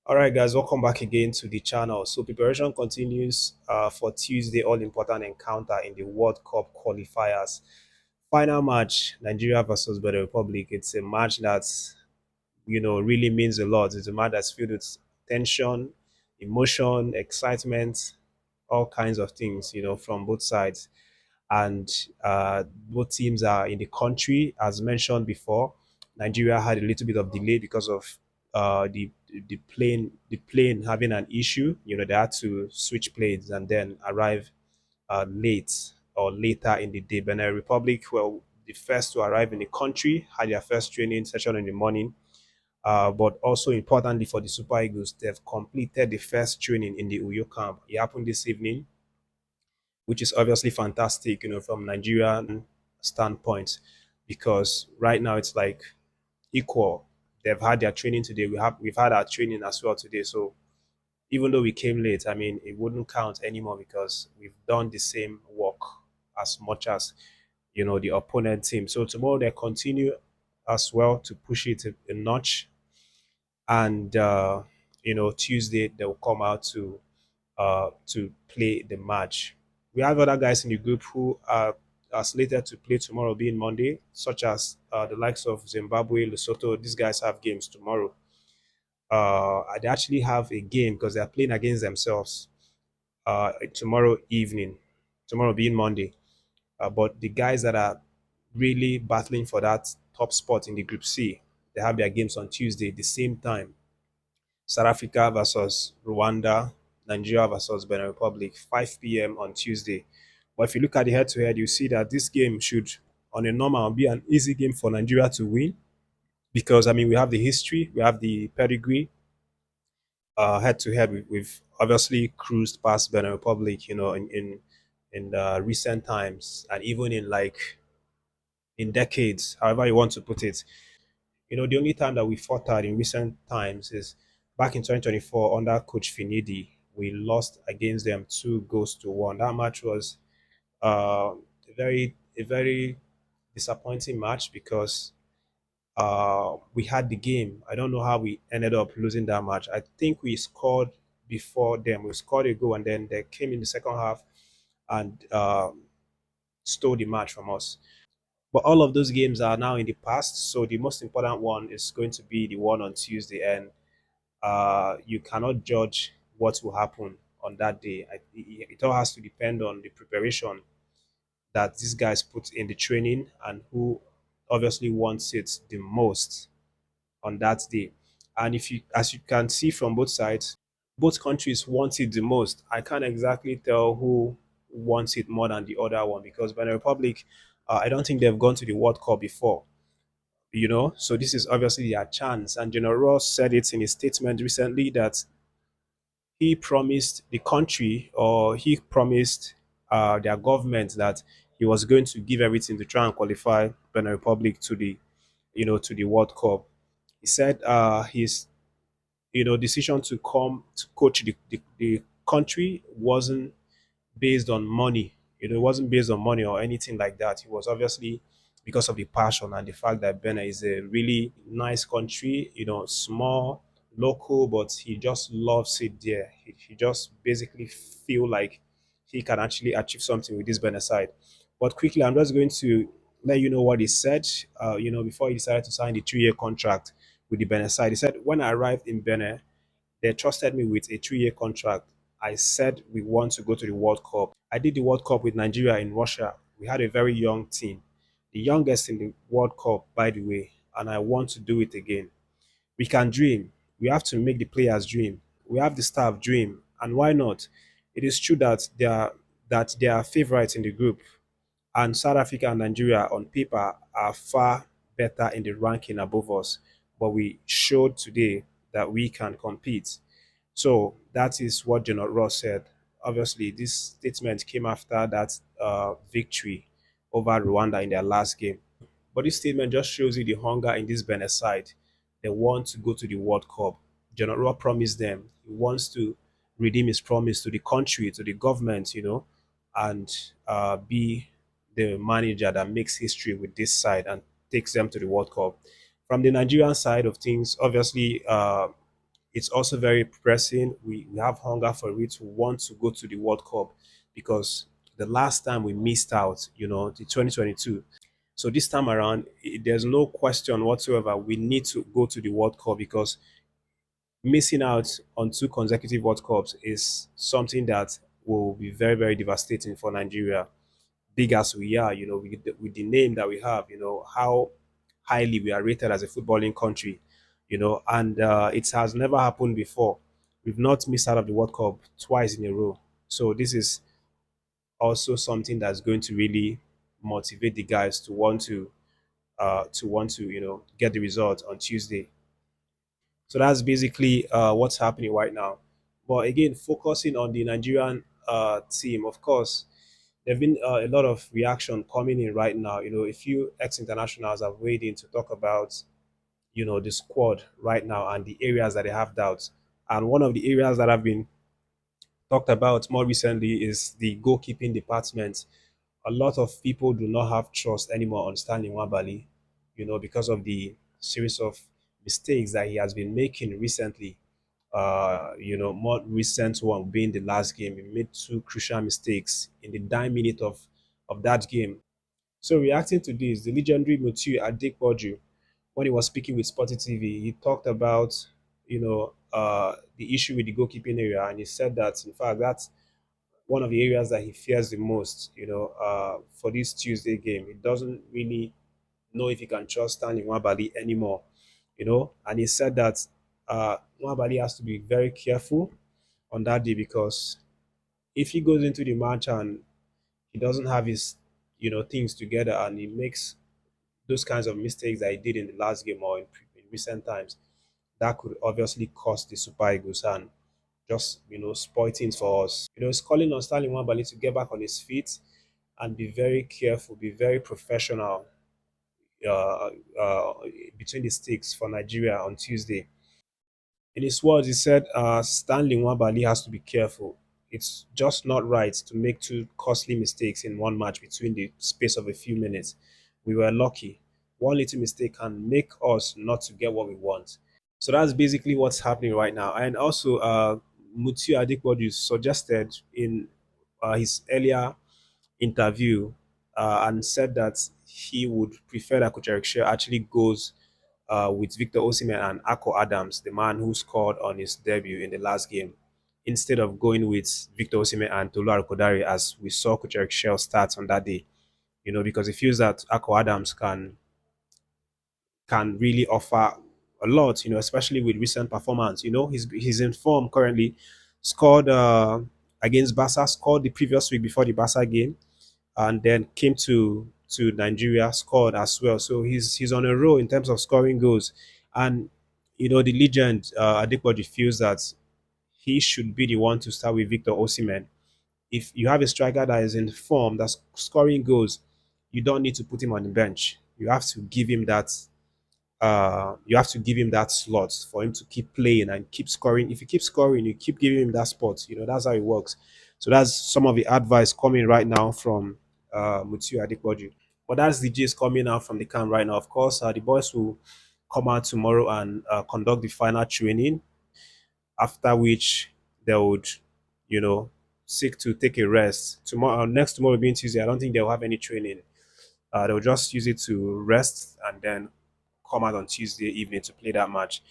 All right, guys, welcome back again to the channel. So preparation continues for Tuesday all-important encounter in the World Cup qualifiers. Final match, Nigeria versus Benin Republic. It's a match that's really means a lot. It's a match that's filled with tension, emotion, excitement, all kinds of things, from both sides. And both teams are in the country, as mentioned before. Nigeria had a little bit of delay because of the plane having an issue. They had to switch planes and then arrive late or later in the day. Benin Republic were the first to arrive in the country, had their first training session in the morning. But also importantly for the Super Eagles, they've completed the first training in the Uyo camp. It happened this evening, which is obviously fantastic, from Nigerian standpoint, because right now it's like equal. They've had their training today. We've had our training as well today. So even though we came late, I mean, it wouldn't count anymore because we've done the same work as much as the opponent team. So tomorrow they continue as well to push it a notch, and Tuesday they'll come out to play the match. We have other guys in the group who are slated to play tomorrow, being Monday, such as the likes of Zimbabwe, Lesotho. These guys have games tomorrow. They actually have a game because they are playing against themselves tomorrow evening, tomorrow being Monday. But the guys that are really battling for that top spot in the Group C, they have their games on Tuesday, the same time. South Africa versus Rwanda, Nigeria versus Benin Republic, 5 p.m. on Tuesday. But if you look at the head-to-head, you see that this game should, on a normal, be an easy game for Nigeria to win because, I mean, we have the history, we have the pedigree. Head-to-head, we've obviously cruised past Benin Republic, in recent times, and even in in decades, however you want to put it. The only time that we fought out in recent times is back in 2024 under Coach Finidi. We lost against them 2 goals to 1. That match was a very disappointing match because we had the game. I don't know how we ended up losing that match. I think we scored before them. We scored a goal and then they came in the second half and stole the match from us. But all of those games are now in the past. So the most important one is going to be the one on Tuesday. And you cannot judge what will happen on that day. It all has to depend on the preparation that these guys put in the training and who obviously wants it the most on that day. And if you, as you can see from both sides, both countries want it the most. I can't exactly tell who wants it more than the other one because Benin Republic, I don't think they've gone to the World Cup before. So this is obviously their chance. And General Ross said it in his statement recently that he promised the country, or he promised their government, that he was going to give everything to try and qualify Benin Republic to the World Cup. He said his decision to come to coach the country wasn't based on money. It wasn't based on money or anything like that. It was obviously because of the passion and the fact that Benin is a really nice country, small, local, but he just loves it there. He just basically feel like he can actually achieve something with this Benin side. But quickly, I'm just going to let you know what he said, before he decided to sign the 2-year contract with the Benin side. He said, when I arrived in Benin, they trusted me with a 3-year contract. I said we want to go to the World Cup. I did the World Cup with Nigeria in Russia. We had a very young team, the youngest in the World Cup, by the way, and I want to do it again. We can dream. We have to make the players dream. We have the staff dream, and why not? It is true that they are favorites in the group, and South Africa and Nigeria on paper are far better in the ranking above us. But we showed today that we can compete. So that is what General Ross said. Obviously, this statement came after that victory over Rwanda in their last game. But this statement just shows you the hunger in this Benin side. They want to go to the World Cup. General Ross promised them he wants to redeem his promise to the country, to the government, and be the manager that makes history with this side and takes them to the World Cup. From the Nigerian side of things, obviously, it's also very pressing. We have hunger for it to want to go to the World Cup because the last time we missed out, the 2022. So this time around, there's no question whatsoever. We need to go to the World Cup because missing out on two consecutive World Cups is something that will be very, very devastating for Nigeria. Big as we are, with the name that we have, how highly we are rated as a footballing country, and it has never happened before. We've not missed out of the World Cup twice in a row. So this is also something that's going to really motivate the guys to want to get the result on Tuesday. So that's basically what's happening right now. But again, focusing on the Nigerian team, of course, there've been a lot of reaction coming in right now. A few ex-internationals have weighed in to talk about the squad right now and the areas that they have doubts. And one of the areas that have been talked about more recently is the goalkeeping department. A lot of people do not have trust anymore on Stanley Nwabali, because of the series of mistakes that he has been making recently. More recent one being the last game. He made two crucial mistakes in the dying minute of that game. So reacting to this, the legendary Mutiu Adekpoju, when he was speaking with Sporty TV, he talked about, the issue with the goalkeeping area, and he said that in fact that's one of the areas that he fears the most, for this Tuesday game. He doesn't really know if he can trust Stanley Nwabali anymore, and he said that Nwabali has to be very careful on that day because if he goes into the match and he doesn't have his, things together and he makes those kinds of mistakes that he did in the last game or in recent times, that could obviously cost the Super Eagles and just spoil things for us. It's calling on Stanley Nwabali to get back on his feet and be very careful, be very professional uh, uh, between the sticks for Nigeria on Tuesday. In his words, he said, Stanley Nwabali has to be careful. It's just not right to make two costly mistakes in one match between the space of a few minutes. We were lucky. One little mistake can make us not to get what we want. So that's basically what's happening right now. And also, Mutiu Adekpoju suggested in his earlier interview and said that he would prefer that Kucherekshire actually goes with Victor Osimhen and Ako Adams, the man who scored on his debut in the last game, instead of going with Victor Osimhen and Tolu Arokodare as we saw Kucherekshire start on that day. Because he feels that Ako Adams can really offer a lot, especially with recent performance. He's in form currently, scored against Barca, scored the previous week before the Barca game, and then came to Nigeria, scored as well. So he's on a roll in terms of scoring goals. And the legend Adepoju feels that he should be the one to start with Victor Osimhen. If you have a striker that is in form, that's scoring goals, you don't need to put him on the bench. You have to give him that slot for him to keep playing and keep scoring. If you keep scoring, you keep giving him that spot. That's how it works. So that's some of the advice coming right now from Mutiu Adekpoju. But that's the gist coming out from the camp right now. Of course, the boys will come out tomorrow and conduct the final training, after which they would, you know, seek to take a rest. Next tomorrow being Tuesday, I don't think they'll have any training. They'll just use it to rest and then come out on Tuesday evening to play that match.